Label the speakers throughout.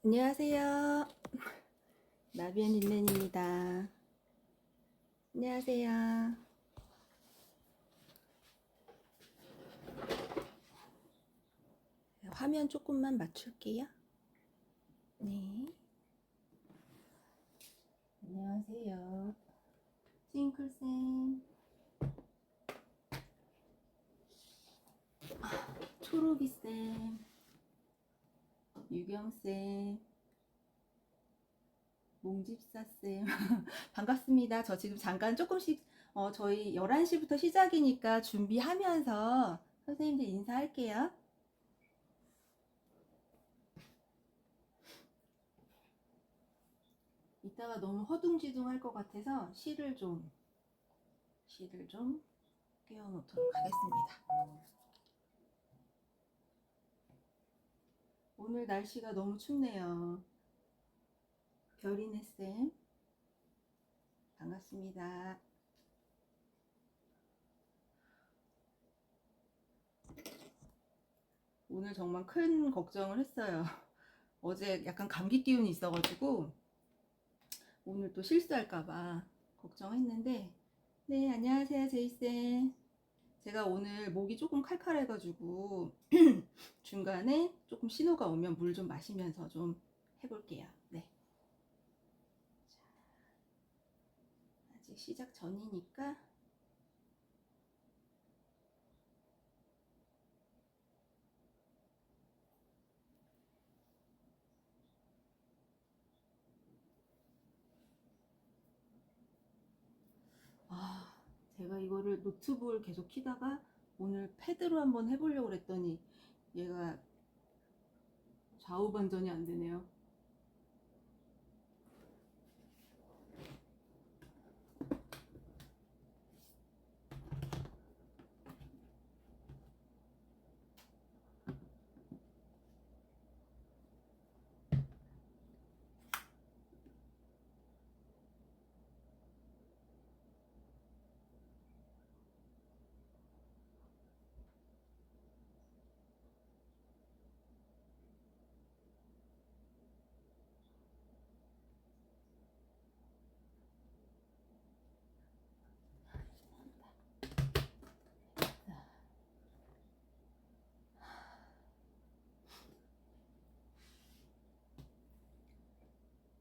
Speaker 1: 안녕하세요. 나비엔 린넨입니다. 안녕하세요. 화면 조금만 맞출게요. 네. 안녕하세요. 싱클쌤, 초록이쌤, 유경쌤, 몽집사쌤. 반갑습니다. 저 지금 잠깐 조금씩 저희 11시부터 시작이니까 준비하면서 선생님들 인사할게요. 이따가 너무 허둥지둥 할 것 같아서 실을 좀 깨워놓도록 하겠습니다. 오늘 날씨가 너무 춥네요. 별이네쌤, 반갑습니다. 오늘 정말 큰 걱정을 했어요. 어제 약간 감기 기운이 있어가지고 오늘 또 실수할까봐 걱정했는데, 네, 안녕하세요, 제이쌤. 제가 오늘 목이 조금 칼칼해가지고 중간에 조금 신호가 오면 물 좀 마시면서 좀 해볼게요. 네. 아직 시작 전이니까. 제가 이거를 노트북을 계속 키다가 오늘 패드로 한번 해보려고 그랬더니 얘가 좌우 반전이 안 되네요.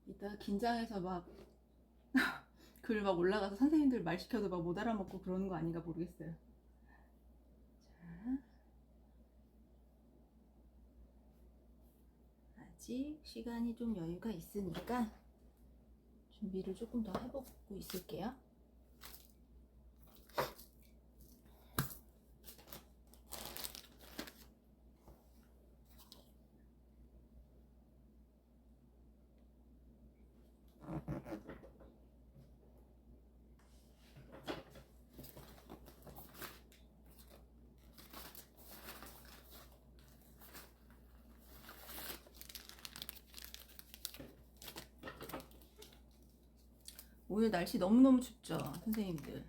Speaker 1: 이따 긴장해서 막 글 막 올라가서 선생님들 말 시켜도 막 못 알아먹고 그러는 거 아닌가 모르겠어요. 자, 아직 시간이 좀 여유가 있으니까 준비를 조금 더 해보고 있을게요. 오늘 날씨 너무너무 춥죠, 선생님들?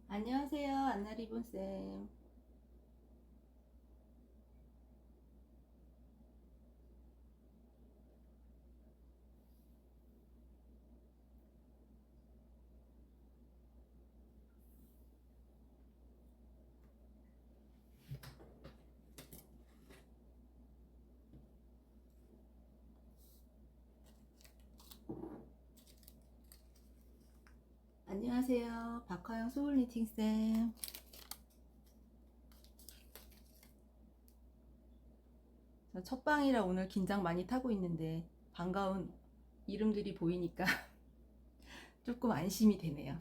Speaker 1: 안녕하세요, 안나리본쌤. 안녕하세요. 박화영 소울리팅쌤. 첫방이라 오늘 긴장 많이 타고 있는데 반가운 이름들이 보이니까 조금 안심이 되네요.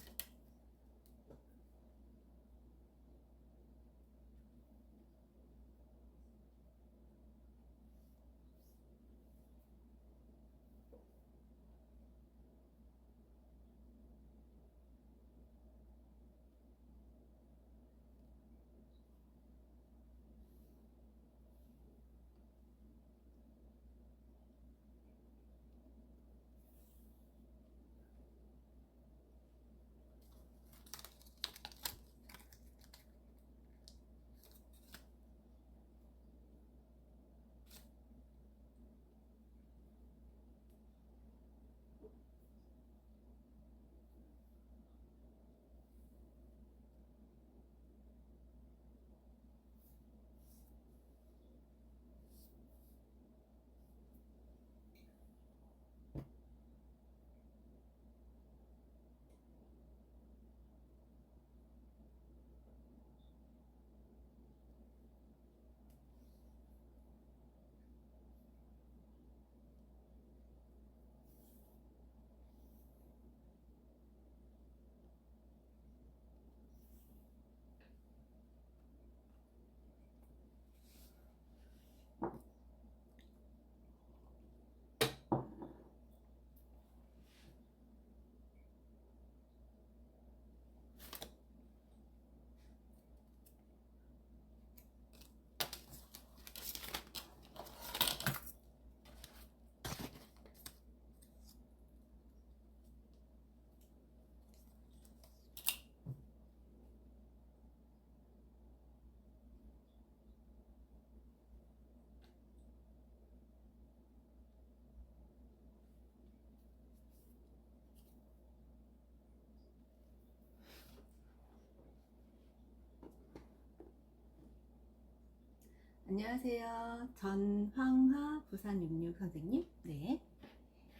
Speaker 1: 안녕하세요. 전황하 부산 66 선생님. 네.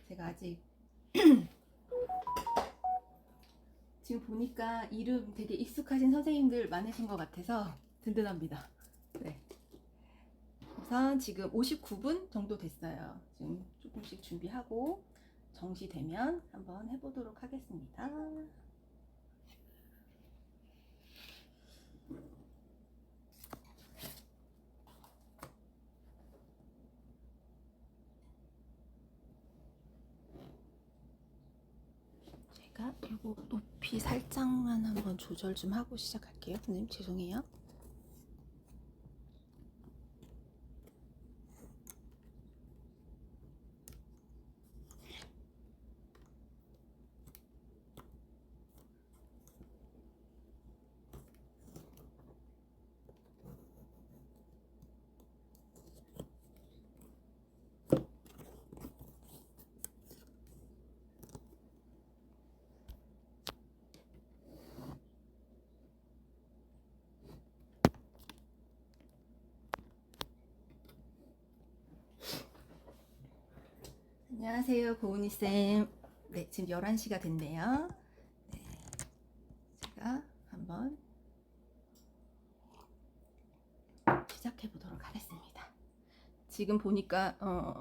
Speaker 1: 제가 아직 지금 보니까 이름 되게 익숙하신 선생님들 많으신 것 같아서 든든합니다. 네. 우선 지금 59분 정도 됐어요. 지금 조금씩 준비하고 정시되면 한번 해보도록 하겠습니다. 제가 이거 높이 살짝만 한번 조절 좀 하고 시작할게요. 선생님 죄송해요. 안녕하세요, 고은이쌤. 네, 지금 11시가 됐네요. 네, 제가 한번 시작해 보도록 하겠습니다. 지금 보니까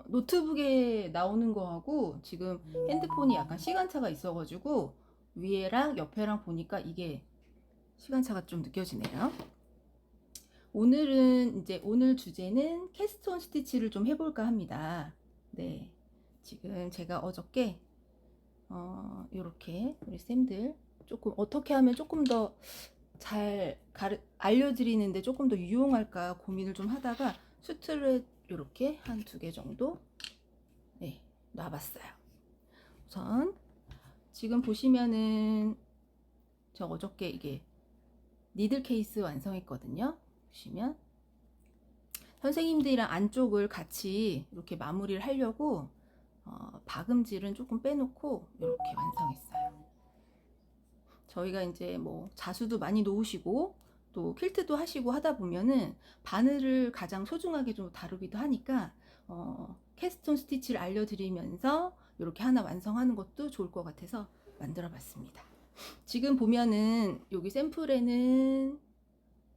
Speaker 1: 노트북에 나오는 거하고 지금 핸드폰이 약간 시간차가 있어가지고 위에랑 옆에랑 보니까 이게 시간차가 좀 느껴지네요. 오늘은 이제 오늘 주제는 캐스톤 스티치를 좀 해볼까 합니다. 네, 지금 제가 어저께 이렇게 우리 쌤들 조금 어떻게 하면 조금 더 잘 알려드리는데 조금 더 유용할까 고민을 좀 하다가 수트를 이렇게 한 2개 정도 네, 놔봤어요. 우선 지금 보시면은 저 어저께 이게 니들 케이스 완성했거든요. 보시면 선생님들이랑 안쪽을 같이 이렇게 마무리를 하려고 박음질은 조금 빼놓고 이렇게 완성했어요. 저희가 이제 뭐 자수도 많이 놓으시고 또 퀼트도 하시고 하다 보면은 바늘을 가장 소중하게 좀 다루기도 하니까 캐스톤 스티치를 알려드리면서 이렇게 하나 완성하는 것도 좋을 것 같아서 만들어 봤습니다. 지금 보면은 여기 샘플에는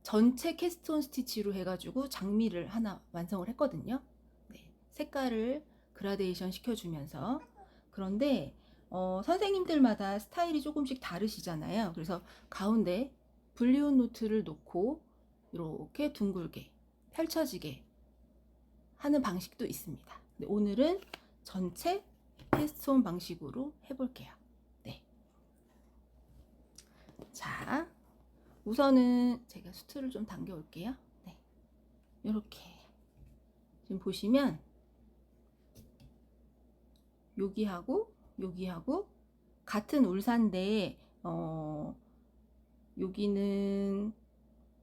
Speaker 1: 전체 캐스톤 스티치로 해가지고 장미를 하나 완성을 했거든요. 네, 색깔을 그라데이션 시켜주면서. 그런데 선생님들마다 스타일이 조금씩 다르시잖아요. 그래서 가운데 불리온 노트를 놓고 이렇게 둥글게 펼쳐지게 하는 방식도 있습니다. 오늘은 전체 캐스톤 방식으로 해볼게요. 네. 자, 우선은 제가 수트를 좀 당겨 올게요. 네. 이렇게 지금 보시면 여기하고 여기하고 같은 울사인데 여기는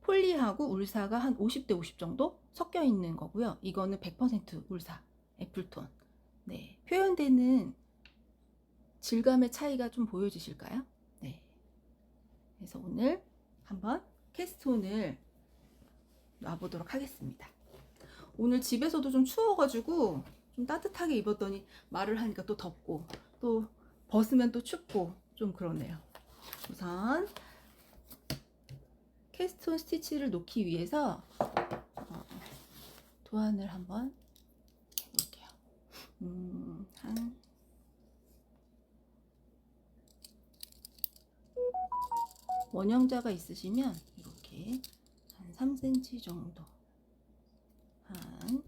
Speaker 1: 폴리하고 울사가 한 50대 50 정도 섞여 있는 거고요. 이거는 100% 울사 애플톤. 네, 표현되는 질감의 차이가 좀 보여지실까요? 네. 그래서 오늘 한번 캐스톤을 놔보도록 하겠습니다. 오늘 집에서도 좀 추워가지고 좀 따뜻하게 입었더니 말을 하니까 또 덥고 또 벗으면 또 춥고 좀 그러네요. 우선 캐스톤 스티치를 놓기 위해서 도안을 한번 해볼게요. 한 원형자가 있으시면 이렇게 한 3cm 정도 한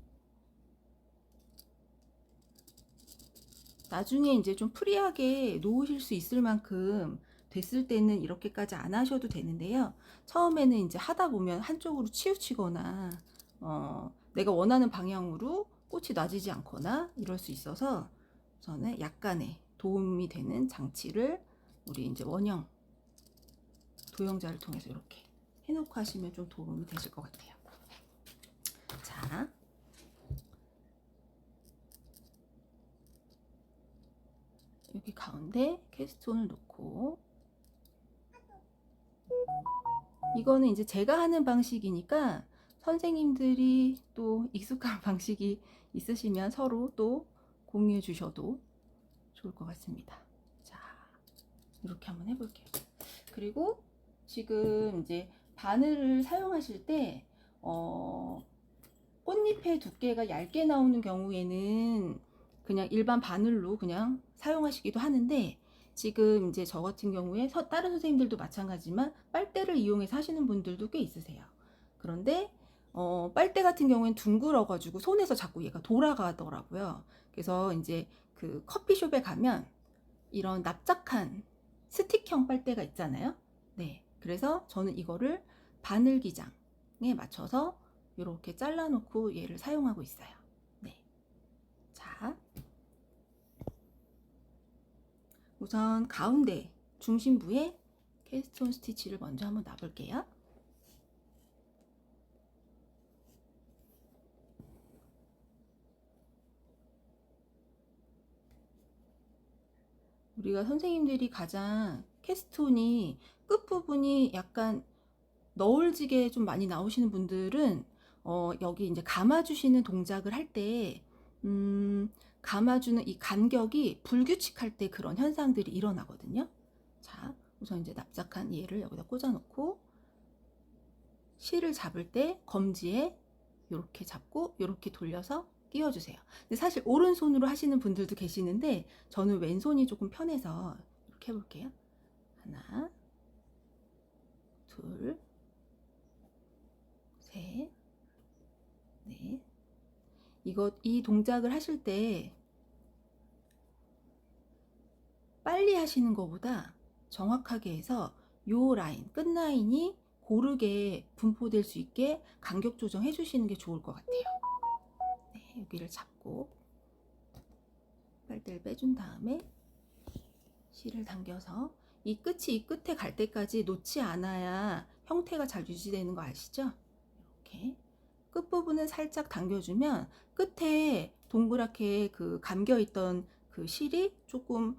Speaker 1: 나중에 이제 좀 프리하게 놓으실 수 있을 만큼 됐을 때는 이렇게까지 안 하셔도 되는데요. 처음에는 이제 하다 보면 한쪽으로 치우치거나 내가 원하는 방향으로 꽃이 놔지지 않거나 이럴 수 있어서 저는 약간의 도움이 되는 장치를 우리 이제 원형 도형자를 통해서 이렇게 해놓고 하시면 좀 도움이 되실 것 같아요. 자, 여기 가운데 캐스톤을 놓고 이거는 이제 제가 하는 방식이니까 선생님들이 또 익숙한 방식이 있으시면 서로 또 공유해 주셔도 좋을 것 같습니다. 자, 이렇게 한번 해볼게요. 그리고 지금 이제 바늘을 사용하실 때 꽃잎의 두께가 얇게 나오는 경우에는 그냥 일반 바늘로 그냥 사용하시기도 하는데 지금 이제 저 같은 경우에 다른 선생님들도 마찬가지지만 빨대를 이용해서 하시는 분들도 꽤 있으세요. 그런데 빨대 같은 경우에는 둥글어 가지고 손에서 자꾸 얘가 돌아가더라고요. 그래서 이제 그 커피숍에 가면 이런 납작한 스틱형 빨대가 있잖아요. 네, 그래서 저는 이거를 바늘 기장에 맞춰서 이렇게 잘라 놓고 얘를 사용하고 있어요. 네. 자, 우선 가운데 중심부에 캐스톤 스티치를 먼저 한번 놔볼게요. 우리가 선생님들이 가장 캐스톤이 끝부분이 약간 너울지게 좀 많이 나오시는 분들은 여기 이제 감아주시는 동작을 할 때 감아주는 이 간격이 불규칙할 때 그런 현상들이 일어나거든요. 자, 우선 이제 납작한 얘를 여기다 꽂아 놓고 실을 잡을 때 검지에 이렇게 잡고 이렇게 돌려서 끼워주세요. 근데 사실 오른손으로 하시는 분들도 계시는데 저는 왼손이 조금 편해서 이렇게 해볼게요. 하나, 둘, 셋, 넷. 이 동작을 하실 때 빨리 하시는 것보다 정확하게 해서 요 라인, 끝 라인이 고르게 분포될 수 있게 간격 조정해 주시는 게 좋을 것 같아요. 네, 여기를 잡고 빨대를 빼준 다음에 실을 당겨서 이 끝이 이 끝에 갈 때까지 놓지 않아야 형태가 잘 유지되는 거 아시죠? 이렇게 끝부분은 살짝 당겨주면 끝에 동그랗게 그 감겨있던 그 실이 조금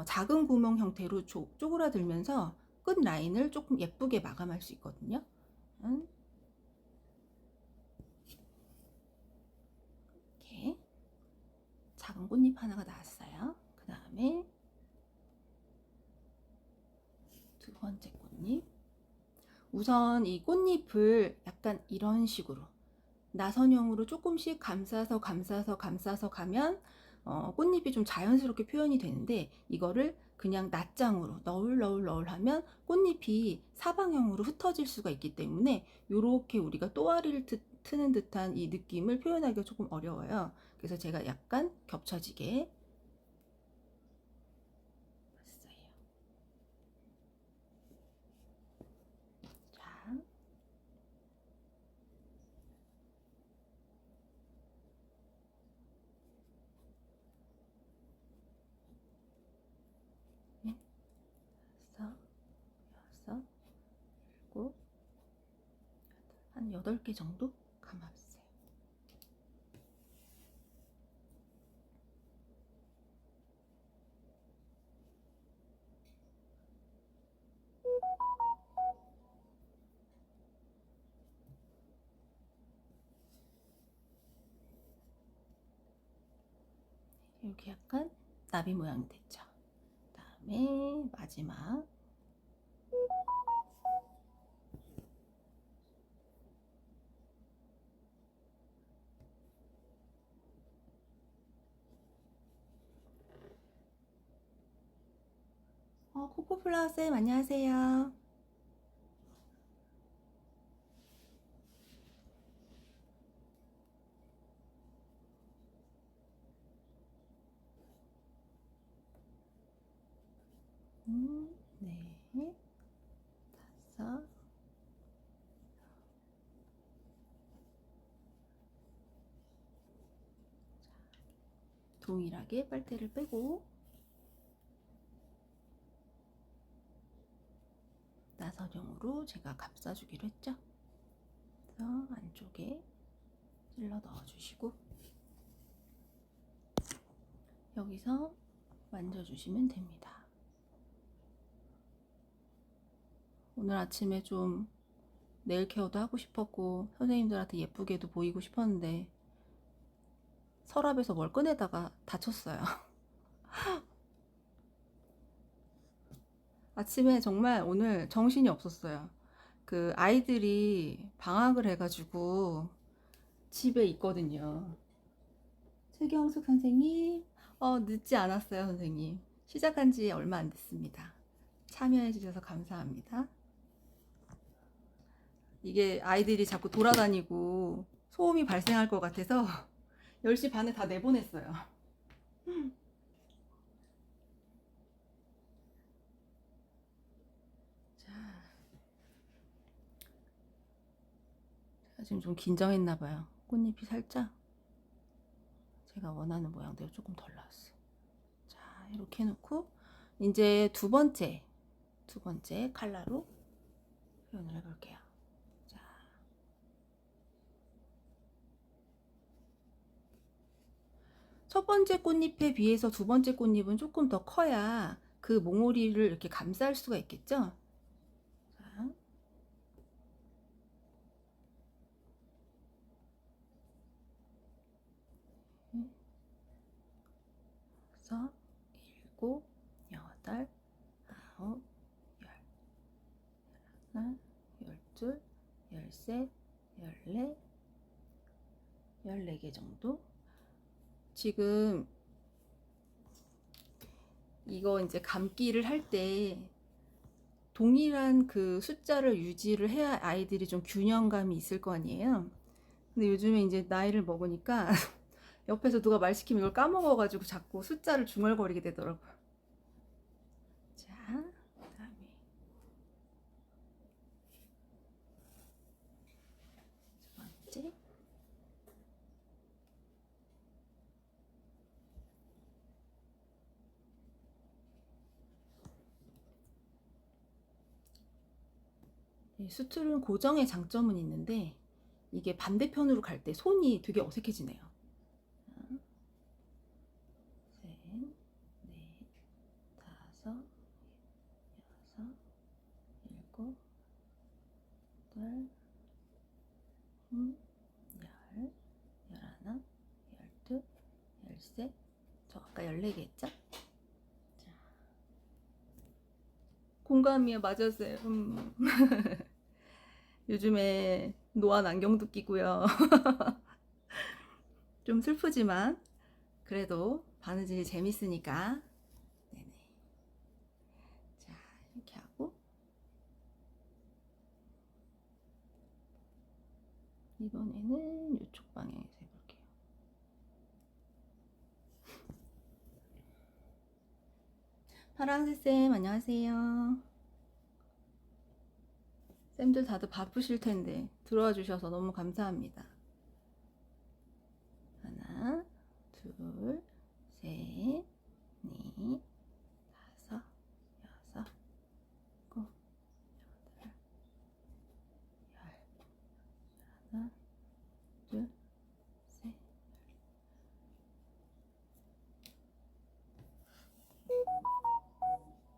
Speaker 1: 작은 구멍 형태로 쪼그라들면서 끝 라인을 조금 예쁘게 마감할 수 있거든요. 이렇게 작은 꽃잎 하나가 나왔어요. 그 다음에 우선 이 꽃잎을 약간 이런 식으로 나선형으로 조금씩 감싸서 가면 꽃잎이 좀 자연스럽게 표현이 되는데, 이거를 그냥 낱장으로 너울 하면 꽃잎이 사방형으로 흩어질 수가 있기 때문에 이렇게 우리가 또아리를 트는 듯한 이 느낌을 표현하기가 조금 어려워요. 그래서 제가 약간 겹쳐지게 했어요. 자, 다섯, 여섯, 일곱, 한 8개 정도 감아봤어요. 이렇게 약간 나비 모양이 됐죠. 그다음에 마지막 코코플라워쌤 안녕하세요. 네, 다섯, 동일하게 빨대를 빼고 나선형으로 제가 감싸주기로 했죠. 그래서 안쪽에 찔러 넣어주시고 여기서 만져주시면 됩니다. 오늘 아침에 좀 네일 케어도 하고 싶었고 선생님들한테 예쁘게도 보이고 싶었는데 서랍에서 뭘 꺼내다가 다쳤어요. 아침에 정말 오늘 정신이 없었어요. 그 아이들이 방학을 해가지고 집에 있거든요. 최경숙 선생님, 늦지 않았어요, 선생님. 시작한 지 얼마 안 됐습니다. 참여해 주셔서 감사합니다. 이게 아이들이 자꾸 돌아다니고 소음이 발생할 것 같아서 10시 반에 다 내보냈어요. 자, 제가 지금 좀 긴장했나 봐요. 꽃잎이 살짝 제가 원하는 모양대로 조금 덜 나왔어요. 자, 이렇게 해놓고 이제 두 번째 컬러로 표현을 해볼게요. 자, 첫 번째 꽃잎에 비해서 두 번째 꽃잎은 조금 더 커야 그 몽우리를 이렇게 감쌀 수가 있겠죠? 자, 여섯, 일곱, 여덟, 아홉, 열, 하나, 열둘, 열셋, 열넷, 14개 정도. 지금 이거 이제 감기를 할 때 동일한 그 숫자를 유지를 해야 아이들이 좀 균형감이 있을 거 아니에요. 근데 요즘에 이제 나이를 먹으니까 옆에서 누가 말 시키면 이걸 까먹어가지고 자꾸 숫자를 중얼거리게 되더라고요. 자, 그다음에 두 번째. 수틀은 고정의 장점은 있는데 이게 반대편으로 갈 때 손이 되게 어색해지네요. 셋, 넷, 다섯, 여섯, 일곱, 여덟, 열, 열하나, 열둘, 열셋. 저 아까 14개 했죠? 자, 공감이에 맞았어요. 요즘에 노안 안경도 끼고요. 좀 슬프지만 그래도 바느질이 재밌으니까. 네네. 자, 이렇게 하고 이번에는 이쪽 방향에서 해볼게요. 파랑새쌤 안녕하세요. 쌤들 다들 바쁘실 텐데 들어와 주셔서 너무 감사합니다. 하나, 둘, 셋, 넷, 다섯, 여섯, 일곱, 여덟, 열. 하나, 둘, 셋.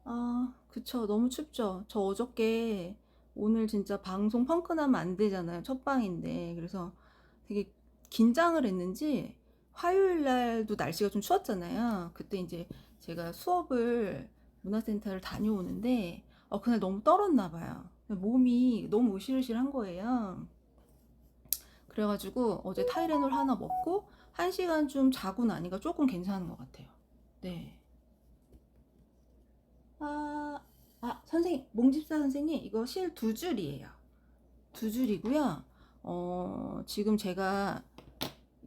Speaker 1: 아, 그쵸. 너무 춥죠. 저 어저께 오늘 진짜 방송 펑크나면 안 되잖아요. 첫 방인데. 그래서 되게 긴장을 했는지 화요일 날도 날씨가 좀 추웠잖아요. 그때 이제 제가 수업을 문화센터를 다녀오는데 그날 너무 떨었나 봐요. 몸이 너무 으실으실한 거예요. 그래가지고 어제 타이레놀 하나 먹고 1시간 좀 자고 나니까 조금 괜찮은 것 같아요. 네. 선생님, 몽집사 선생님, 이거 실 2줄이에요. 2줄이고요. 지금 제가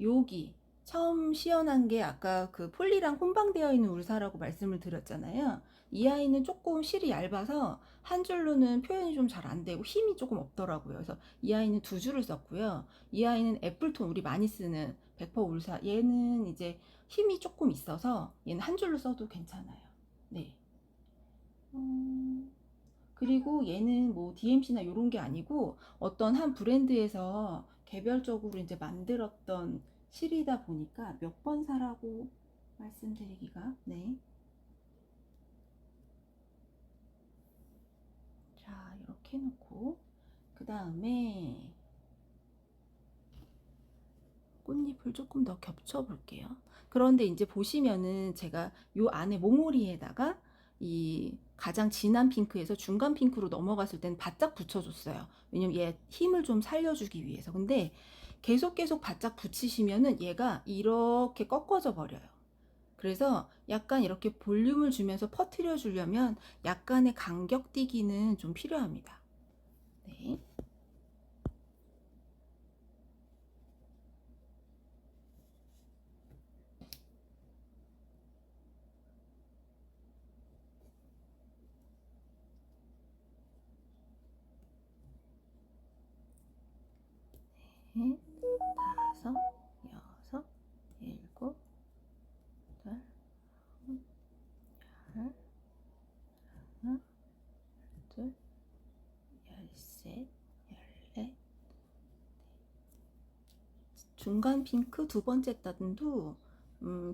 Speaker 1: 여기 처음 시연한 게 아까 그 폴리랑 혼방되어 있는 울사라고 말씀을 드렸잖아요. 이 아이는 조금 실이 얇아서 한 줄로는 표현이 좀 잘 안 되고 힘이 조금 없더라고요. 그래서 이 아이는 2줄을 썼고요. 이 아이는 애플톤 우리 많이 쓰는 100% 울사. 얘는 이제 힘이 조금 있어서 얘는 한 줄로 써도 괜찮아요. 네. 그리고 얘는 뭐 DMC나 이런 게 아니고 어떤 한 브랜드에서 개별적으로 이제 만들었던 실이다 보니까 몇 번 사라고 말씀드리기가. 네. 자, 이렇게 해놓고 그 다음에 꽃잎을 조금 더 겹쳐 볼게요. 그런데 이제 보시면은 제가 요 안에 몽오리에다가 이 가장 진한 핑크에서 중간 핑크로 넘어갔을 땐 바짝 붙여줬어요. 왜냐면 얘 힘을 좀 살려주기 위해서. 근데 계속 바짝 붙이시면은 얘가 이렇게 꺾어져 버려요. 그래서 약간 이렇게 볼륨을 주면서 퍼트려 주려면 약간의 간격 띄기는 좀 필요합니다. 네. 넷, 다섯, 여섯, 일곱, 여덟, 열, 하나, 둘, 열셋, 열넷. 중간 핑크 두 번째 단도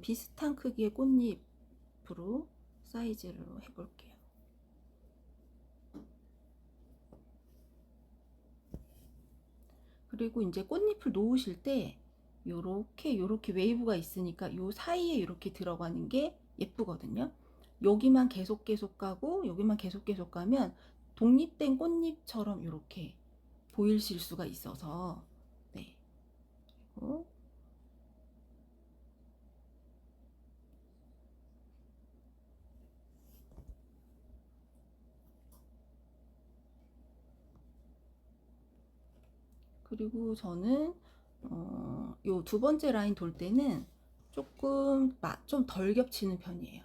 Speaker 1: 비슷한 크기의 꽃잎으로 사이즈로 해볼게요. 그리고 이제 꽃잎을 놓으실 때 요렇게 웨이브가 있으니까 요 사이에 이렇게 들어가는 게 예쁘거든요. 여기만 계속 가고 여기만 계속 가면 독립된 꽃잎처럼 이렇게 보이실 수가 있어서. 네. 그리고 저는 요 두 번째 라인 돌 때는 조금 좀 덜 겹치는 편이에요.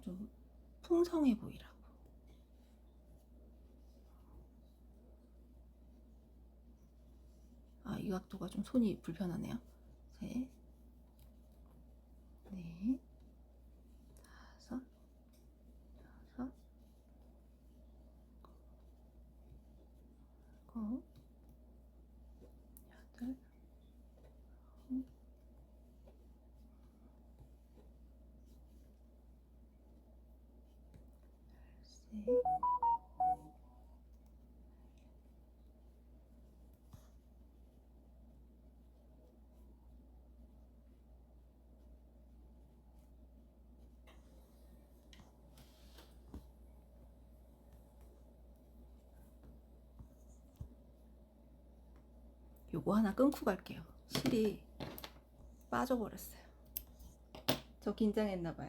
Speaker 1: 좀 풍성해 보이라고. 이 각도가 좀 손이 불편하네요. 셋, 넷, 다섯, 여섯, 일곱, 여덟, 아홉, 셋. 요거 하나 끊고 갈게요. 실이 빠져버렸어요. 저 긴장했나봐요.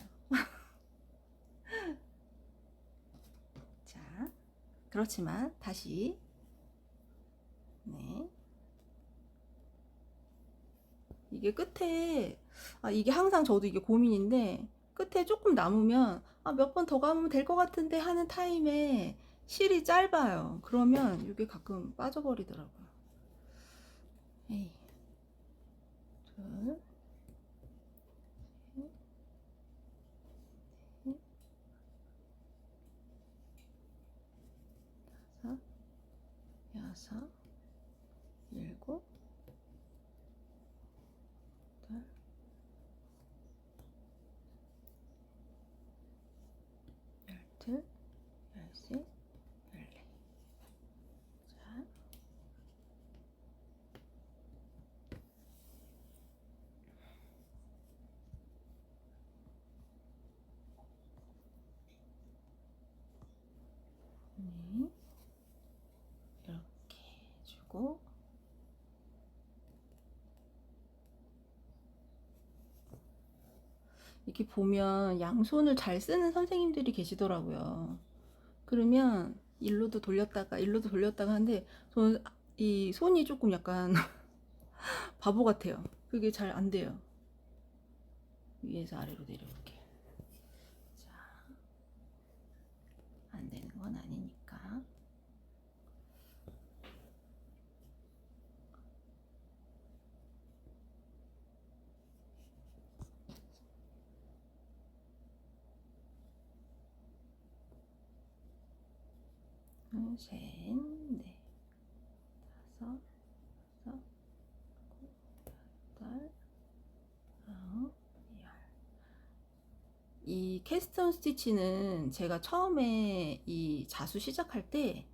Speaker 1: 자, 그렇지만 다시 네, 이게 끝에 이게 항상 저도 이게 고민인데 끝에 조금 남으면 몇 번 더 감으면 될 것 같은데 하는 타임에 실이 짧아요. 그러면 이게 가끔 빠져버리더라고요. 에이. 둘, 셋, 다섯, 여섯, 일곱, 여덟, 열둘, 열셋, 열넷. 자, 네, 이렇게 해주고 이렇게 보면 양손을 잘 쓰는 선생님들이 계시더라고요. 그러면 일로도 돌렸다가 일로도 돌렸다가 하는데 저는 이 손이 조금 약간 바보 같아요. 그게 잘 안 돼요. 위에서 아래로 내려올게요. 자, 안 되는 건 아니니까. 둘, 셋, 넷, 다섯, 여섯, 여덟, 아홉, 열. 이 캐스턴 스티치는 제가 처음에 이 자수 시작할 때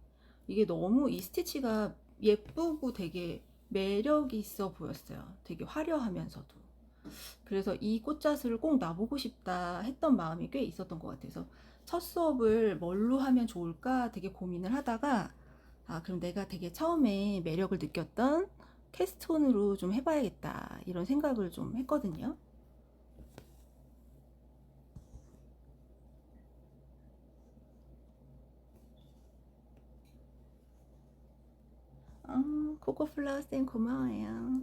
Speaker 1: 이게 너무 이 스티치가 예쁘고 되게 매력이 있어 보였어요. 되게 화려하면서도. 그래서 이 꽃자수를 꼭 놔보고 싶다 했던 마음이 꽤 있었던 것 같아서 첫 수업을 뭘로 하면 좋을까 되게 고민을 하다가 그럼 내가 되게 처음에 매력을 느꼈던 캐스톤으로 좀 해봐야겠다 이런 생각을 좀 했거든요. 코코플라워 쌤 고마워요.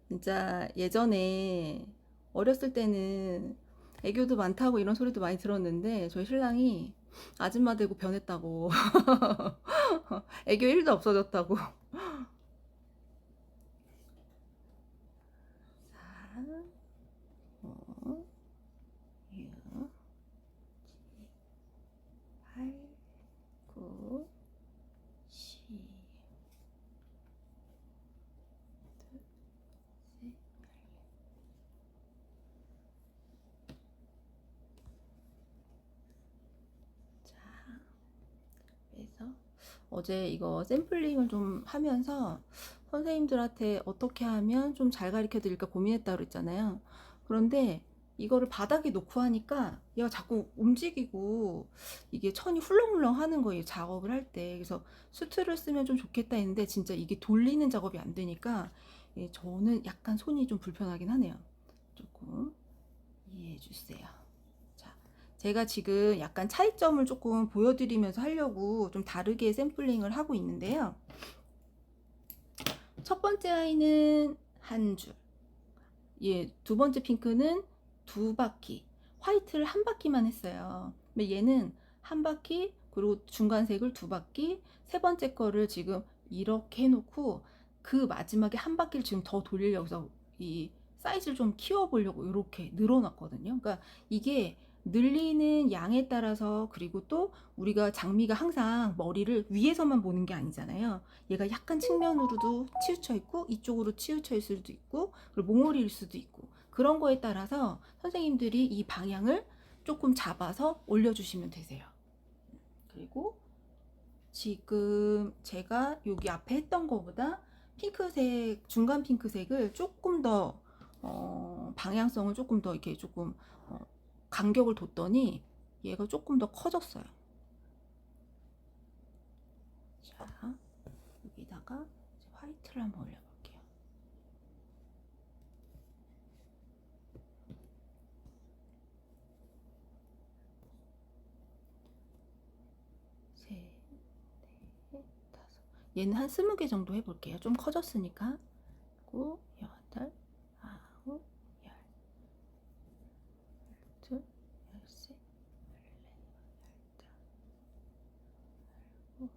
Speaker 1: 진짜 예전에 어렸을 때는 애교도 많다고 이런 소리도 많이 들었는데 저희 신랑이 아줌마 되고 변했다고 애교 1도 없어졌다고. 4, 5, 6, 8, 9, 10. 그래서 어제 이거 샘플링을 좀 하면서 선생님들한테 어떻게 하면 좀 잘 가르쳐 드릴까 고민했다고 그랬잖아요. 그런데 이거를 바닥에 놓고 하니까 얘가 자꾸 움직이고 이게 천이 훌렁훌렁 하는 거예요, 작업을 할 때. 그래서 수트를 쓰면 좀 좋겠다 했는데 진짜 이게 돌리는 작업이 안 되니까 저는 약간 손이 좀 불편하긴 하네요. 조금 이해해 주세요. 제가 지금 약간 차이점을 조금 보여드리면서 하려고 좀 다르게 샘플링을 하고 있는데요. 첫 번째 아이는 한 줄, 두 번째 핑크는 두 바퀴, 화이트를 한 바퀴만 했어요. 근데 얘는 한 바퀴, 그리고 중간색을 두 바퀴, 세 번째 거를 지금 이렇게 해놓고 그 마지막에 한 바퀴를 지금 더 돌리려고 해서 이 사이즈를 좀 키워보려고 이렇게 늘어놨거든요. 그러니까 이게 늘리는 양에 따라서, 그리고 또 우리가 장미가 항상 머리를 위에서만 보는 게 아니잖아요. 얘가 약간 측면으로도 치우쳐 있고 이쪽으로 치우쳐 있을 수도 있고 그리고 몽골일 수도 있고 그런 거에 따라서 선생님들이 이 방향을 조금 잡아서 올려주시면 되세요. 그리고 지금 제가 여기 앞에 했던 거보다 핑크색, 중간 핑크색을 조금 더 방향성을 조금 더 이렇게 조금 간격을 뒀더니 얘가 조금 더 커졌어요. 자, 하트를 한번 올려볼게요. 셋, 넷, 다섯. 얘는 한 20개 정도 해볼게요. 좀 커졌으니까. 9, 8, 9, 10, 12, 13, 14, 15,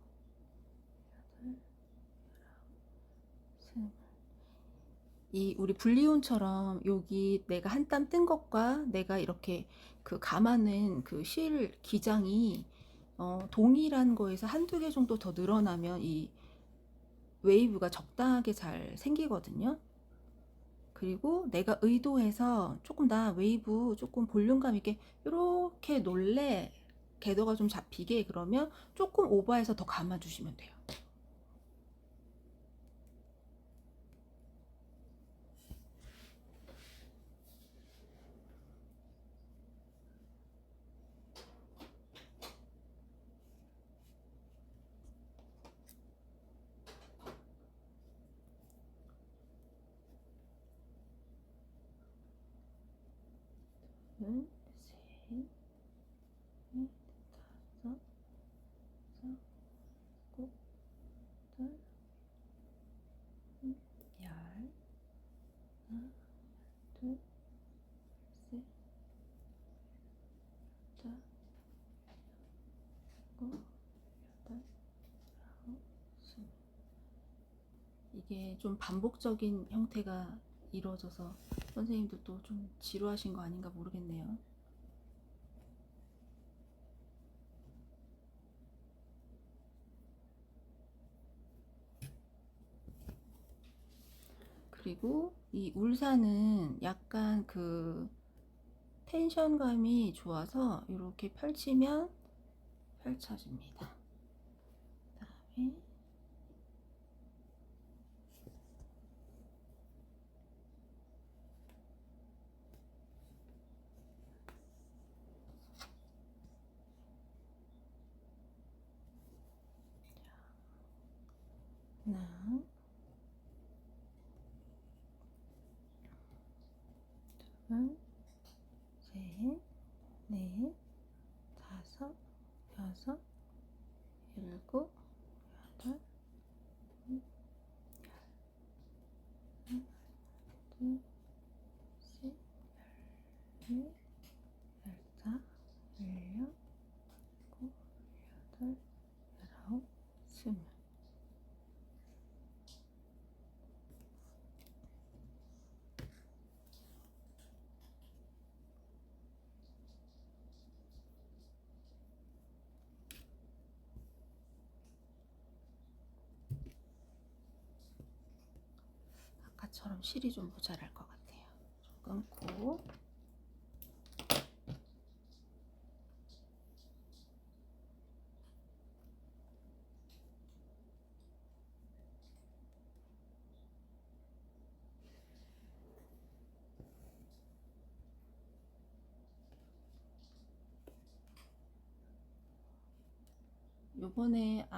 Speaker 1: 16, 20. 우리 분리온처럼 여기 내가 한 땀 뜬 것과 내가 이렇게 그 감아낸 그 실 기장이 동일한 거에서 한두 개 정도 더 늘어나면 이 웨이브가 적당하게 잘 생기거든요. 그리고 내가 의도해서 조금 나 웨이브 조금 볼륨감 있게 이렇게 놀래 궤도가 좀 잡히게 그러면 조금 오버해서 더 감아주시면 돼요. 셋, 넷, 다섯, 여섯, 일곱, 여덟, 열, 하나, 둘, 셋, 넷, 일곱, 여덟, 아홉, 스물. 이게 좀 반복적인 형태가 이루어져서 선생님들도 좀 지루하신 거 아닌가 모르겠네요. 그리고 이 울산은 약간 그 텐션감이 좋아서 이렇게 펼치면 펼쳐집니다. 그다음에 하나, 둘, 셋, 넷, 다섯, 여섯, 일곱, 여덟, 하나, 둘, 셋, 넷, 열다, 열여, 일곱, 여덟, 열아홉, 스물. 아까처럼 실이 좀 모자랄 것 같아요. 좀 끊고 요번에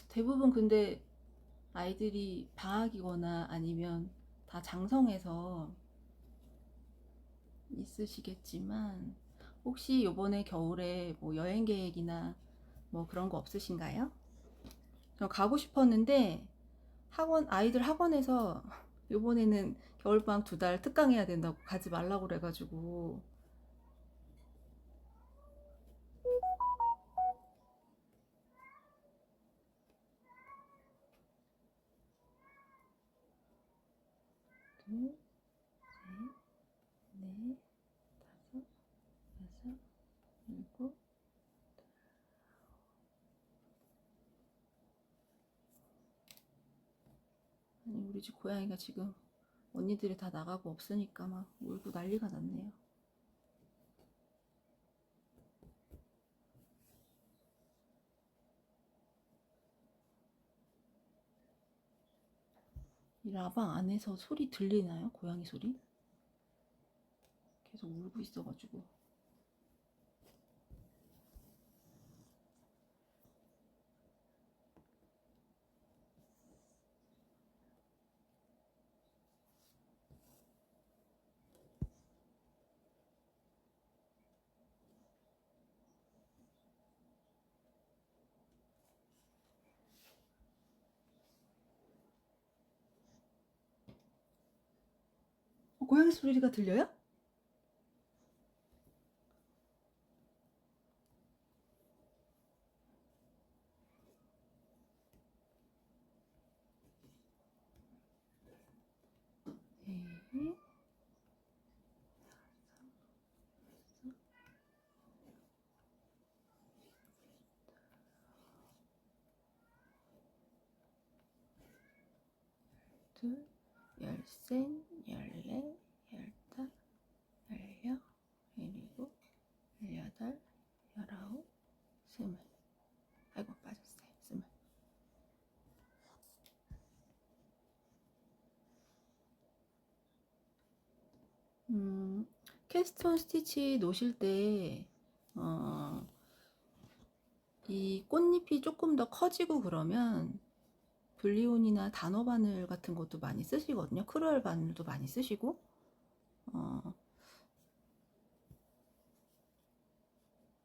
Speaker 1: 대부분 근데 아이들이 방학이거나 아니면 다 장성해서 있으시겠지만 혹시 요번에 겨울에 뭐 여행 계획이나 뭐 그런 거 없으신가요? 저 가고 싶었는데 아이들 학원에서 요번에는 겨울방학 2달 특강해야 된다고 가지 말라고 그래가지고 둘, 셋, 넷, 다섯, 여섯, 일곱. 아니 우리 집 고양이가 지금 언니들이 다 나가고 없으니까 막 울고 난리가 났네요. 이 라방 안에서 소리 들리나요? 고양이 소리? 계속 울고 있어가지고. 고양이 소리가 들려요? 네. 둘, 열셋, 열넷, 열다, 열여, 열일곱, 열여덟, 열아홉, 스물. 아이고 빠졌어요. 스물. 캐스톤 스티치 놓으실 때 이 꽃잎이 조금 더 커지고 그러면 블리온이나 단호 바늘 같은 것도 많이 쓰시거든요. 크루얼 바늘도 많이 쓰시고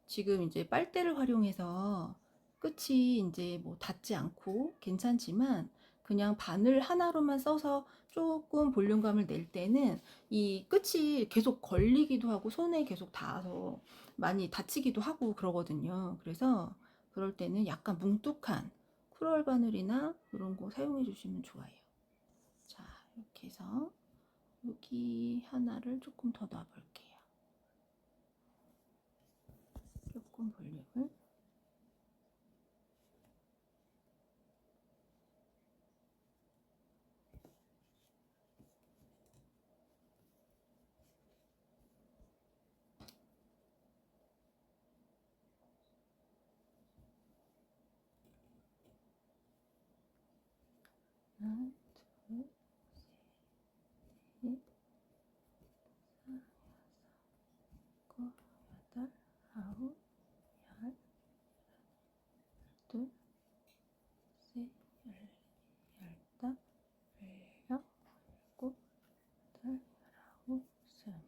Speaker 1: 지금 이제 빨대를 활용해서 끝이 이제 뭐 닿지 않고 괜찮지만 그냥 바늘 하나로만 써서 조금 볼륨감을 낼 때는 이 끝이 계속 걸리기도 하고 손에 계속 닿아서 많이 다치기도 하고 그러거든요. 그래서 그럴 때는 약간 뭉툭한 크롤 바늘이나 이런 거 사용해 주시면 좋아요. 자, 이렇게 해서 여기 하나를 조금 더 놔볼게요. 조금 볼륨을. 하나, 둘, 셋, 일곱, 여덟, 아홉, 열, 둘, 셋, 열다, 열여, 일곱, 여덟, 열아홉, 스물.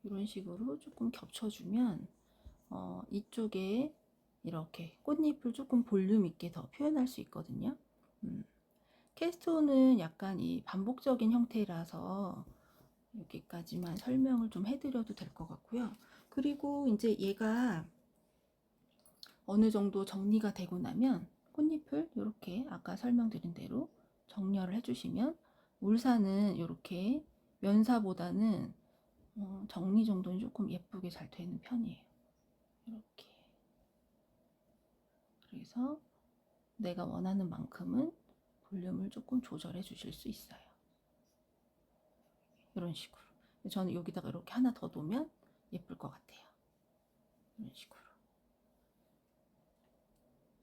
Speaker 1: 이런 식으로 조금 겹쳐주면 이쪽에 이렇게 꽃잎을 조금 볼륨 있게 더 표현할 수 있거든요. 캐스톤은 약간 이 반복적인 형태라서 여기까지만 설명을 좀 해드려도 될 것 같고요. 그리고 이제 얘가 어느 정도 정리가 되고 나면 꽃잎을 이렇게 아까 설명드린 대로 정렬을 해주시면 울산은 이렇게 면사보다는 정리 정도는 조금 예쁘게 잘 되는 편이에요. 이렇게. 그래서 내가 원하는 만큼은 볼륨을 조금 조절해 주실 수 있어요. 이런 식으로. 저는 여기다가 이렇게 하나 더 놓으면 예쁠 것 같아요. 이런 식으로.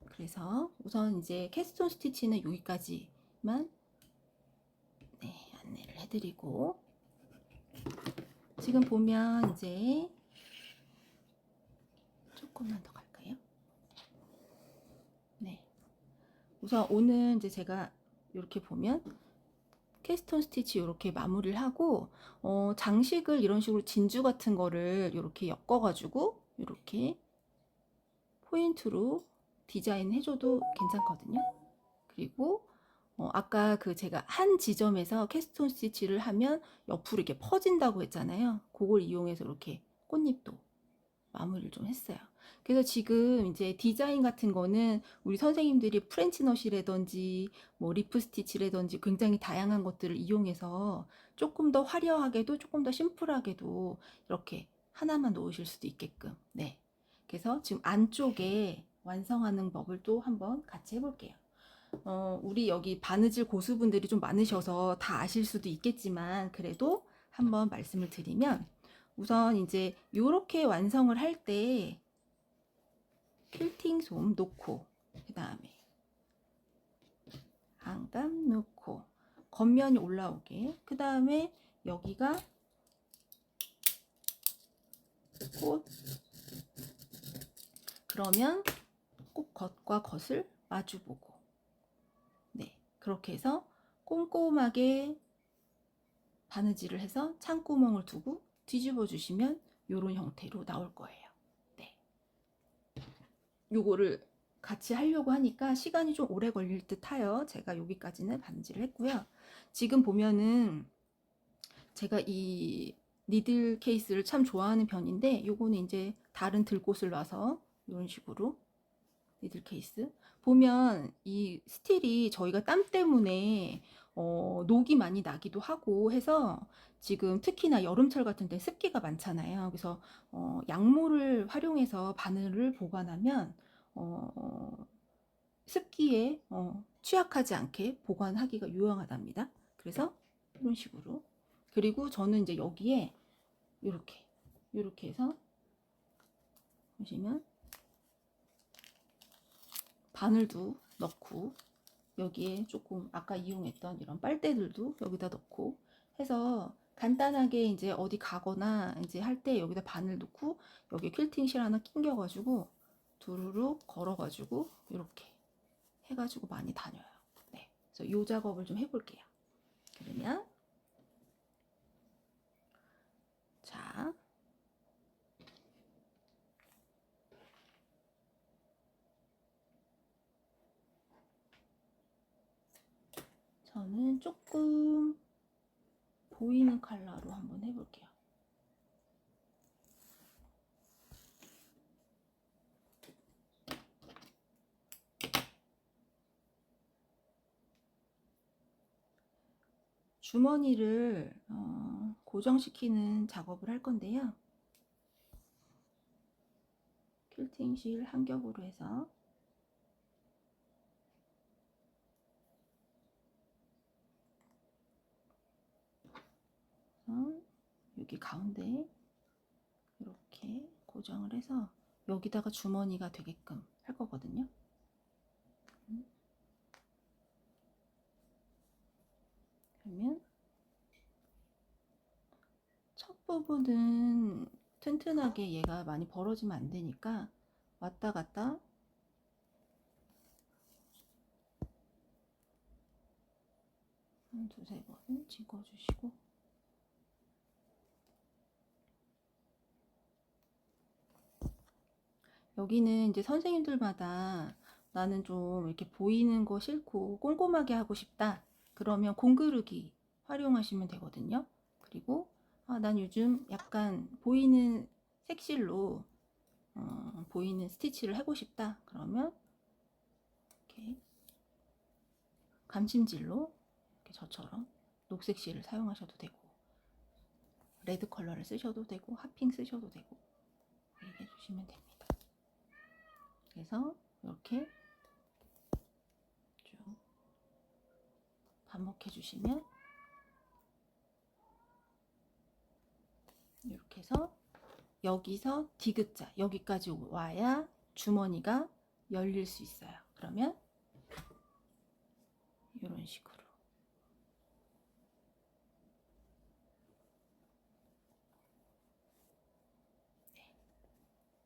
Speaker 1: 그래서 우선 이제 캐스톤 스티치는 여기까지만 안내를 해드리고, 지금 보면 이제 조금만 더 갈까요? 네. 우선 오늘 이제 제가 이렇게 보면 캐스톤 스티치 이렇게 마무리를 하고 장식을 이런 식으로 진주 같은 거를 이렇게 엮어가지고 이렇게 포인트로 디자인 해줘도 괜찮거든요. 그리고 아까 그 제가 한 지점에서 캐스톤 스티치를 하면 옆으로 이렇게 퍼진다고 했잖아요. 그걸 이용해서 이렇게 꽃잎도 마무리를 좀 했어요. 그래서 지금 이제 디자인 같은 거는 우리 선생님들이 프렌치 넛이라든지 뭐 리프 스티치라든지 굉장히 다양한 것들을 이용해서 조금 더 화려하게도 조금 더 심플하게도 이렇게 하나만 놓으실 수도 있게끔. 네. 그래서 지금 안쪽에 완성하는 법을 또 한번 같이 해볼게요. 우리 여기 바느질 고수분들이 좀 많으셔서 다 아실 수도 있겠지만 그래도 한번 말씀을 드리면, 우선 이제 이렇게 완성을 할 때 퀼팅 솜 놓고 그 다음에 안감 놓고 겉면이 올라오게, 그 다음에 여기가 꽃, 그러면 꼭 겉과 겉을 마주보고, 네, 그렇게 해서 꼼꼼하게 바느질을 해서 창구멍을 두고 뒤집어 주시면 이런 형태로 나올 거예요. 네. 요거를 같이 하려고 하니까 시간이 좀 오래 걸릴 듯하여 제가 여기까지는 반지를 했고요. 지금 보면은 제가 이 니들 케이스를 참 좋아하는 편인데 요거는 이제 다른 들꽃을 놔서 이런 식으로 니들 케이스 보면 이 스틸이 저희가 땀 때문에 녹이 많이 나기도 하고 해서 지금 특히나 여름철 같은 때 습기가 많잖아요. 그래서 양모를 활용해서 바늘을 보관하면 습기에 취약하지 않게 보관하기가 유용하답니다. 그래서 이런 식으로 그리고 저는 이제 여기에 이렇게 해서 보시면 바늘도 넣고 여기에 조금 아까 이용했던 이런 빨대들도 여기다 넣고 해서 간단하게 이제 어디 가거나 이제 할 때 여기다 바늘 넣고 여기 퀼팅 실 하나 낑겨가지고 두루룩 걸어가지고 이렇게 해가지고 많이 다녀요. 네, 그래서 이 작업을 좀 해볼게요. 그러면 자. 저는 조금 보이는 컬러로 한번 해볼게요. 주머니를 고정시키는 작업을 할 건데요. 퀼팅 실 한 겹으로 해서 여기 가운데 이렇게 고정을 해서 여기다가 주머니가 되게끔 할 거거든요. 그러면 첫 부분은 튼튼하게 얘가 많이 벌어지면 안 되니까 왔다 갔다 한 두세 번 찍어주시고 여기는 이제 선생님들마다 나는 좀 이렇게 보이는 거 싫고 꼼꼼하게 하고 싶다. 그러면 공그르기 활용하시면 되거든요. 그리고 난 요즘 약간 보이는 색실로 보이는 스티치를 하고 싶다. 그러면 이렇게 감심질로 이렇게 저처럼 녹색 실을 사용하셔도 되고 레드 컬러를 쓰셔도 되고 핫핑 쓰셔도 되고 이렇게 해주시면 됩니다. 그래서 이렇게 쭉 반복해 주시면 이렇게 해서 여기서 디귿자 여기까지 와야 주머니가 열릴 수 있어요. 그러면 이런 식으로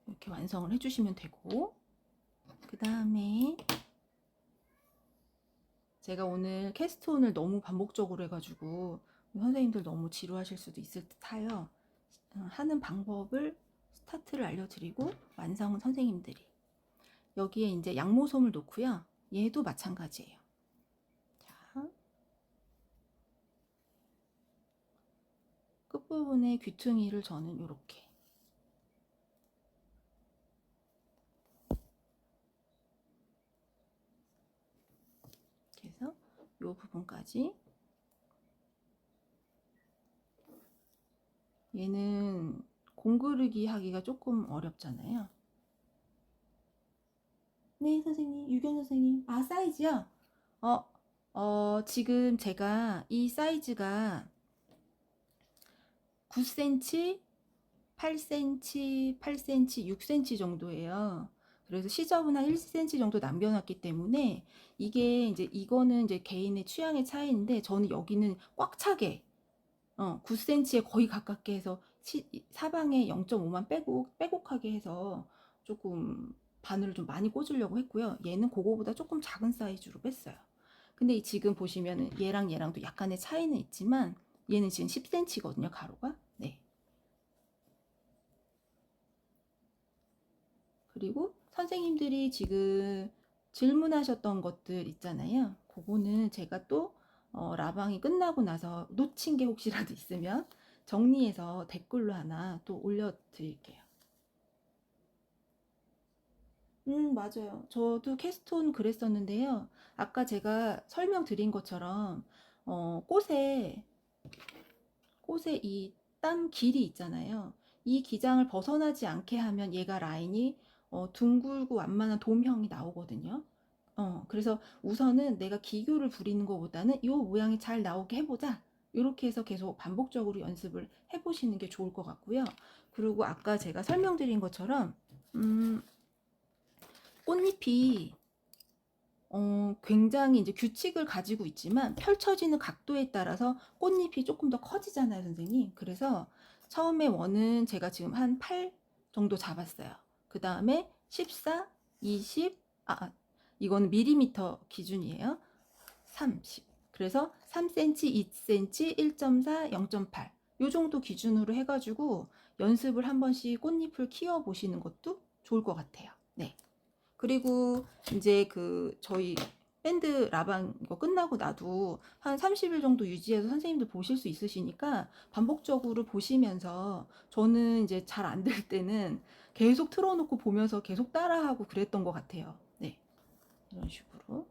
Speaker 1: 이렇게 완성을 해주시면 되고 그 다음에 제가 오늘 캐스트온을 너무 반복적으로 해가지고 선생님들 너무 지루하실 수도 있을 듯하여 하는 방법을 스타트를 알려드리고 완성은 선생님들이 여기에 이제 양모솜을 놓고요. 얘도 마찬가지예요. 자, 끝부분에 귀퉁이를 저는 이렇게 해서 이 부분까지 얘는 공그르기 하기가 조금 어렵잖아요. 네, 선생님. 유경 선생님. 사이즈요? 지금 제가 이 사이즈가 9cm, 8cm, 8cm, 6cm 정도예요. 그래서 시접은 한 1cm 정도 남겨놨기 때문에 이게 이제 이거는 이제 개인의 취향의 차이인데 저는 여기는 꽉 차게 9cm에 거의 가깝게 해서 사방에 0.5만 빼곡하게 해서 조금 바늘을 좀 많이 꽂으려고 했고요. 얘는 그거보다 조금 작은 사이즈로 뺐어요. 근데 지금 보시면은 얘랑도 약간의 차이는 있지만 얘는 지금 10cm거든요, 가로가. 네. 그리고 선생님들이 지금 질문하셨던 것들 있잖아요. 그거는 제가 또 라방이 끝나고 나서 놓친 게 혹시라도 있으면 정리해서 댓글로 하나 또 올려드릴게요. 맞아요. 저도 캐스톤 그랬었는데요. 아까 제가 설명드린 것처럼 꽃에 이 땀 길이 있잖아요. 이 기장을 벗어나지 않게 하면 얘가 라인이 둥글고 완만한 돔형이 나오거든요. 그래서 우선은 내가 기교를 부리는 것보다는 이 모양이 잘 나오게 해보자. 이렇게 해서 계속 반복적으로 연습을 해보시는 게 좋을 것 같고요. 그리고 아까 제가 설명드린 것처럼 꽃잎이 굉장히 이제 규칙을 가지고 있지만 펼쳐지는 각도에 따라서 꽃잎이 조금 더 커지잖아요, 선생님. 그래서 처음에 원은 제가 지금 한 8 정도 잡았어요. 그 다음에 14, 20, 이거는 밀리미터 기준이에요. 30. 그래서 3cm, 2cm, 1.4, 0.8. 요 정도 기준으로 해가지고 연습을 한 번씩 꽃잎을 키워 보시는 것도 좋을 것 같아요. 네. 그리고 이제 저희 밴드 라방 이거 끝나고 나도 한 30일 정도 유지해서 선생님들 보실 수 있으시니까 반복적으로 보시면서 저는 이제 잘 안 될 때는 계속 틀어놓고 보면서 계속 따라하고 그랬던 것 같아요. 네. 이런 식으로.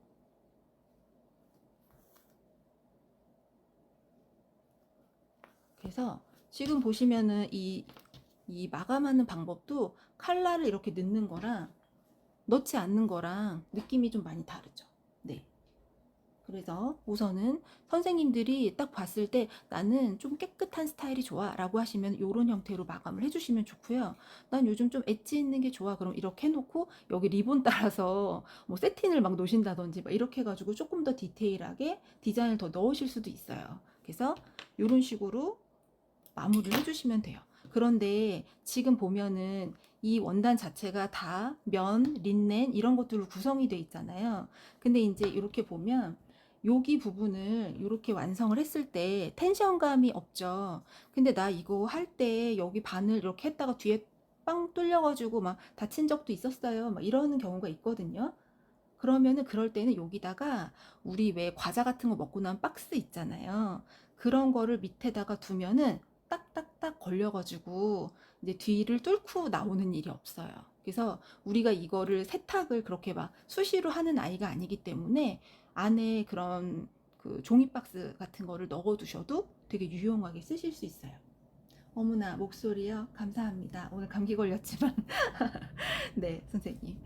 Speaker 1: 그래서 지금 보시면은 이 마감하는 방법도 칼라를 이렇게 넣는 거랑 넣지 않는 거랑 느낌이 좀 많이 다르죠. 네. 그래서 우선은 선생님들이 딱 봤을 때 나는 좀 깨끗한 스타일이 좋아 라고 하시면 이런 형태로 마감을 해주시면 좋고요. 난 요즘 좀 엣지 있는 게 좋아. 그럼 이렇게 해놓고 여기 리본 따라서 뭐 세틴을 막 놓으신다든지 막 이렇게 해가지고 조금 더 디테일하게 디자인을 더 넣으실 수도 있어요. 그래서 이런 식으로 마무리를 해주시면 돼요. 그런데 지금 보면은 이 원단 자체가 다 면, 린넨 이런 것들로 구성이 돼 있잖아요. 근데 이제 이렇게 보면 여기 부분을 이렇게 완성을 했을 때 텐션감이 없죠. 근데 나 이거 할 때 여기 바늘 이렇게 했다가 뒤에 빵 뚫려가지고 막 다친 적도 있었어요. 막 이러는 경우가 있거든요. 그러면은 그럴 때는 여기다가 우리 왜 과자 같은 거 먹고 나면 박스 있잖아요. 그런 거를 밑에다가 두면은 딱딱딱 걸려가지고 이제 뒤를 뚫고 나오는 일이 없어요. 그래서 우리가 이거를 세탁을 그렇게 막 수시로 하는 아이가 아니기 때문에 안에 그런 종이 박스 같은 거를 넣어 두셔도 되게 유용하게 쓰실 수 있어요. 어머나 목소리요? 감사합니다. 오늘 감기 걸렸지만 네, 선생님.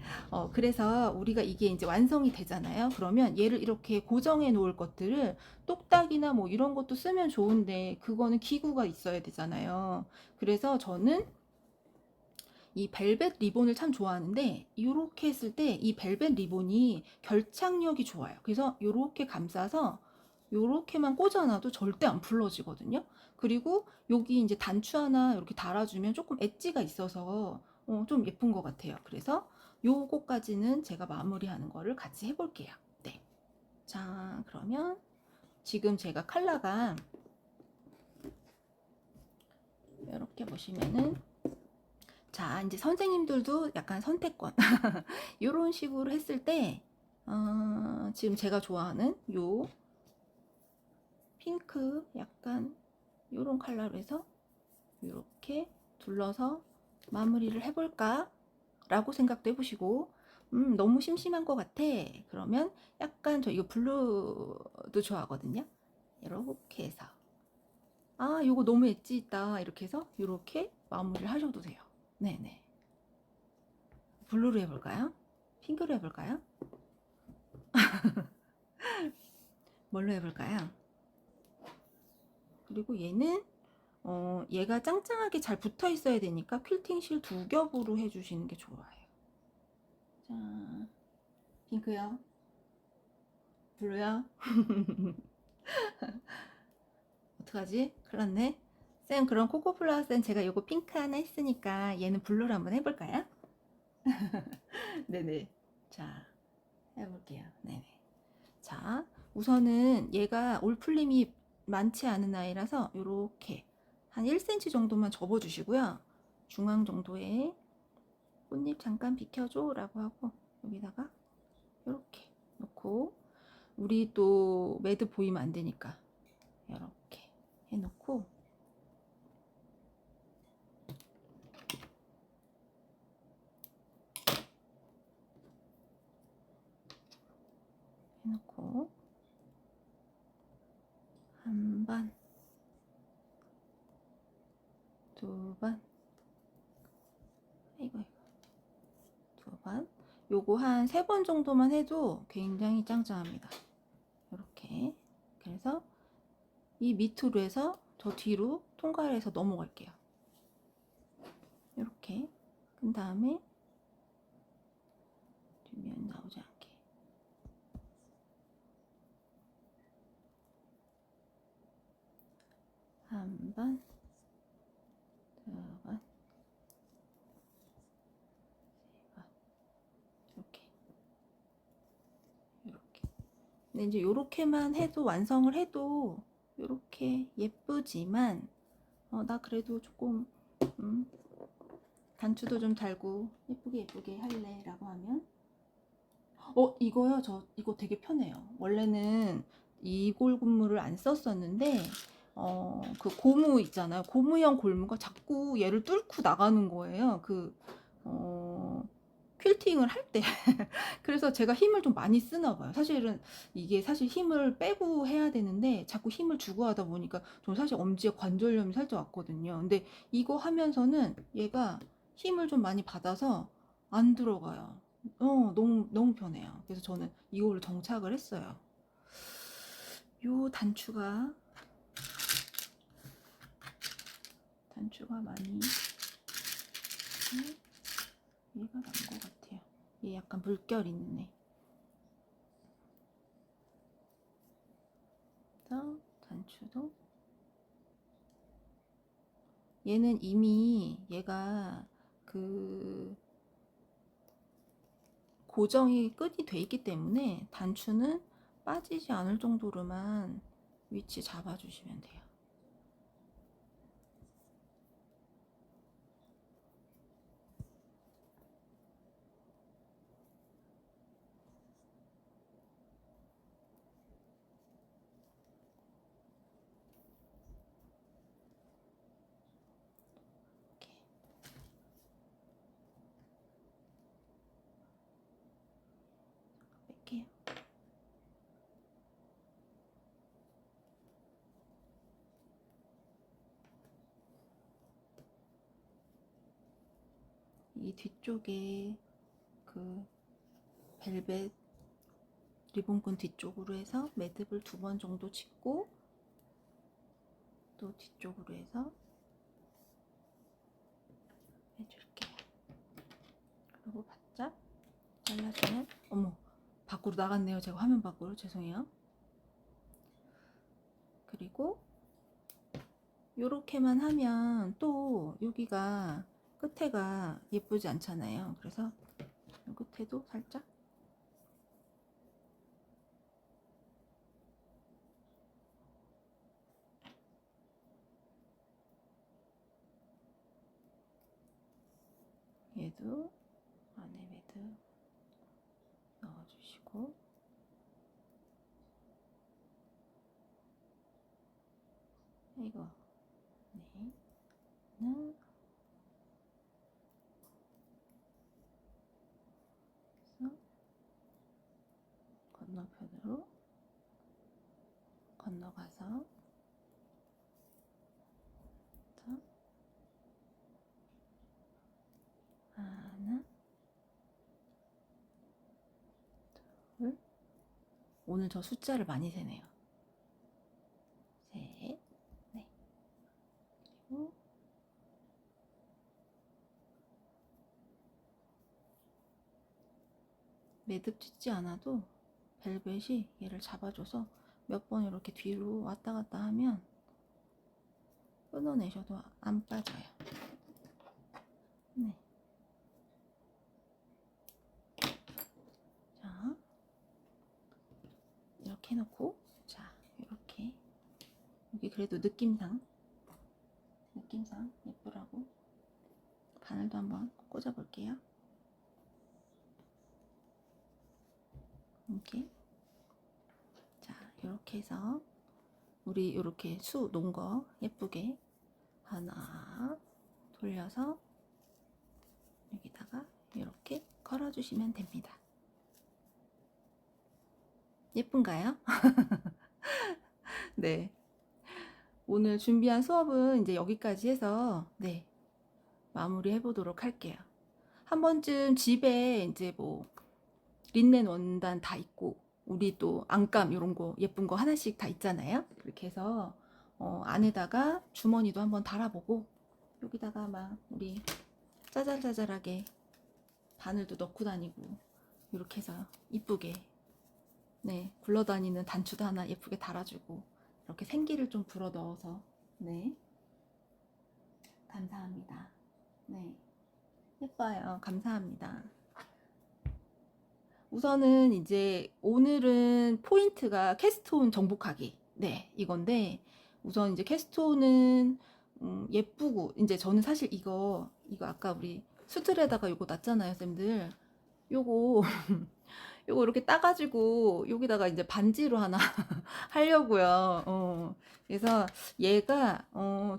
Speaker 1: 그래서 우리가 이게 이제 완성이 되잖아요. 그러면 얘를 이렇게 고정해 놓을 것들을 똑딱이나 뭐 이런 것도 쓰면 좋은데 그거는 기구가 있어야 되잖아요. 그래서 저는 이 벨벳 리본을 참 좋아하는데 이렇게 했을 때 이 벨벳 리본이 결착력이 좋아요. 그래서 이렇게 감싸서 요렇게만 꽂아놔도 절대 안 풀러지거든요. 그리고 여기 이제 단추 하나 이렇게 달아주면 조금 엣지가 있어서 좀 예쁜 것 같아요. 그래서 요거까지는 제가 마무리하는 거를 같이 해볼게요. 네. 자, 그러면 지금 제가 컬러가 이렇게 보시면은 자, 이제 선생님들도 약간 선택권 이런 식으로 했을 때 지금 제가 좋아하는 요 핑크 약간 요런 컬러로 해서 이렇게 둘러서 마무리를 해볼까 라고 생각도 해보시고 너무 심심한 것 같아 그러면 약간 저 이거 블루도 좋아하거든요. 이렇게 해서 요거 너무 엣지 있다 이렇게 해서 이렇게 마무리를 하셔도 돼요. 네네. 블루로 해볼까요? 핑크로 해볼까요? 뭘로 해볼까요? 그리고 얘는 얘가 짱짱하게 잘 붙어 있어야 되니까 퀼팅 실 2겹으로 해주시는 게 좋아요. 자, 핑크요? 블루요? 어떡하지? 큰일 났네. 쌤, 그럼 코코플라워 쌤 제가 요거 핑크 하나 했으니까 얘는 블루로 한번 해볼까요? 네네. 자, 해볼게요. 네네. 자, 우선은 얘가 올풀림이 많지 않은 아이라서 요렇게 한 1cm 정도만 접어주시고요. 중앙 정도에 꽃잎 잠깐 비켜줘 라고 하고 여기다가 이렇게 놓고, 우리 또 매듭 보이면 안 되니까 이렇게 해놓고, 한 번, 두 번, 이거 두 번, 요거 한 3번 정도만 해도 굉장히 짱짱합니다. 이렇게. 그래서 이 밑으로 해서 저 뒤로 통과를 해서 넘어갈게요. 이렇게. 그 다음에 뒷면 나오지 않게 한 번, 두 번, 세 번, 이렇게. 근데 이제 요렇게만 해도, 완성을 해도 요렇게 예쁘지만, 나 그래도 조금 단추도 좀 달고 예쁘게 할래 라고 하면, 이거요, 이거 되게 편해요. 원래는 이골 고무를 안 썼었는데, 그 고무 있잖아요. 고무형 골무가 자꾸 얘를 뚫고 나가는 거예요. 퀼팅을 할 때. 그래서 제가 힘을 좀 많이 쓰나 봐요. 사실은 이게 사실 힘을 빼고 해야 되는데 자꾸 힘을 주고 하다 보니까 좀 사실 엄지에 관절염이 살짝 왔거든요. 근데 이거 하면서는 얘가 힘을 좀 많이 받아서 안 들어가요. 너무 편해요. 그래서 저는 이거를 정착을 했어요. 요 단추가 많이 얘가 난 것 같아요. 얘 약간 물결 있네. 그래서 단추도, 얘는 이미 얘가 그 고정이 끝이 돼 있기 때문에 단추는 빠지지 않을 정도로만 위치 잡아주시면 돼요. 이렇게 뺄게요. 이 뒤쪽에 그 벨벳 리본끈 뒤쪽으로 해서 매듭을 2번 정도 짓고, 또 뒤쪽으로 해서 해줄게요. 그리고 바짝 잘라주면, 어머, 밖으로 나갔네요. 제가 화면 밖으로. 죄송해요. 그리고 요렇게만 하면 또 여기가 끝에가 예쁘지 않잖아요. 그래서 이 끝에도 살짝 얘도 안에 매듭 넣어주시고, 이거 는 건너편으로 건너가서 하나, 둘, 오늘 저 숫자를 많이 세네요. 셋, 넷. 그리고 매듭 짓지 않아도 벨벳이 얘를 잡아줘서 몇 번 이렇게 뒤로 왔다 갔다 하면 끊어내셔도 안 빠져요. 네. 자, 이렇게 해놓고, 자, 이렇게 여기 그래도 느낌상 예쁘라고 바늘도 한번 꽂아 볼게요. 여기. 자, 이렇게 해서 우리 이렇게 수 놓은 거 예쁘게 하나 돌려서 여기다가 이렇게 걸어주시면 됩니다. 예쁜가요? 네. 오늘 준비한 수업은 이제 여기까지 해서 네, 마무리 해보도록 할게요. 한 번쯤 집에 이제 뭐 린넨 원단 다 있고 우리 또 안감 이런 거 예쁜 거 하나씩 다 있잖아요. 그렇게 해서 안에다가 주머니도 한번 달아보고 여기다가 막 우리 짜잘짜잘하게 바늘도 넣고 다니고 이렇게 해서 이쁘게 네, 굴러다니는 단추도 하나 예쁘게 달아주고 이렇게 생기를 좀 불어 넣어서 네, 감사합니다. 네, 예뻐요. 감사합니다. 우선은 이제 오늘은 포인트가 캐스톤 정복하기 네, 이건데 우선 이제 캐스톤은 예쁘고 이제 저는 사실 이거 아까 우리 수틀에다가 요거 놨잖아요, 쌤들. 요거 요거 이렇게 따가지고 여기다가 이제 반지로 하나 하려고요. 그래서 얘가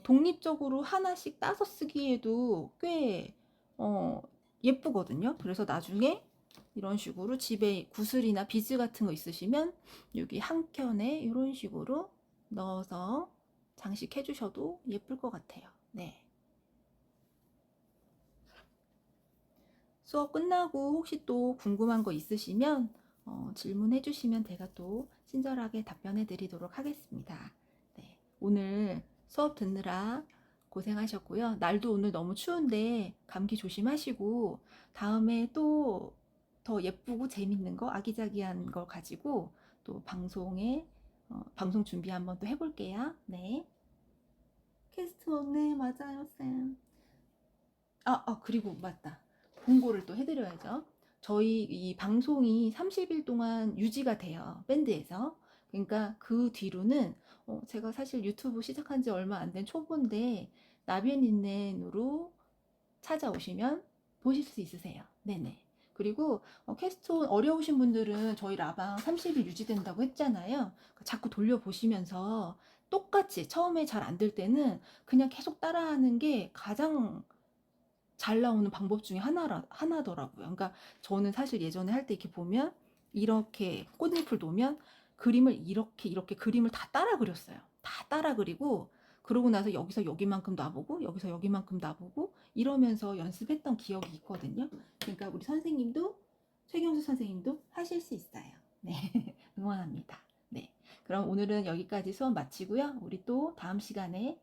Speaker 1: 독립적으로 하나씩 따서 쓰기에도 꽤 예쁘거든요. 그래서 나중에 이런 식으로 집에 구슬이나 비즈 같은 거 있으시면 여기 한 켠에 이런 식으로 넣어서 장식해 주셔도 예쁠 것 같아요. 네. 수업 끝나고 혹시 또 궁금한 거 있으시면 질문해 주시면 제가 또 친절하게 답변해 드리도록 하겠습니다. 네, 오늘 수업 듣느라 고생하셨고요. 날도 오늘 너무 추운데 감기 조심하시고 다음에 또 더 예쁘고 재밌는 거 아기자기한 걸 가지고 또 방송 준비 한번 또 해볼게요. 네. 캐스트 네 맞아요 쌤. 그리고 맞다. 공고를 또 해드려야죠. 저희 이 방송이 30일 동안 유지가 돼요. 밴드에서. 그러니까 그 뒤로는 제가 사실 유튜브 시작한 지 얼마 안 된 초보인데 나비앤인넨으로 찾아오시면 보실 수 있으세요. 네네. 그리고 캐스톤 어려우신 분들은 저희 라방 30일 유지된다고 했잖아요. 자꾸 돌려보시면서 똑같이 처음에 잘 안 될 때는 그냥 계속 따라하는 게 가장 잘 나오는 방법 중에 하나더라고요. 그러니까 저는 사실 예전에 할 때 이렇게 보면 이렇게 꽃잎을 놓으면 그림을 이렇게 그림을 다 따라 그렸어요. 다 따라 그리고 그러고 나서 여기서 여기만큼 놔보고 여기서 여기만큼 놔보고 이러면서 연습했던 기억이 있거든요. 그러니까 우리 선생님도 최경수 선생님도 하실 수 있어요. 네, 응원합니다. 네, 그럼 오늘은 여기까지 수업 마치고요. 우리 또 다음 시간에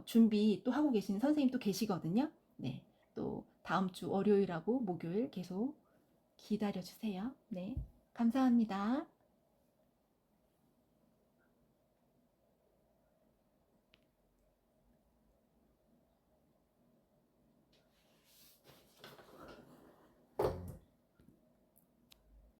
Speaker 1: 준비 또 하고 계시는 선생님 또 계시거든요. 네, 또 다음 주 월요일하고 목요일 계속 기다려 주세요. 네, 감사합니다.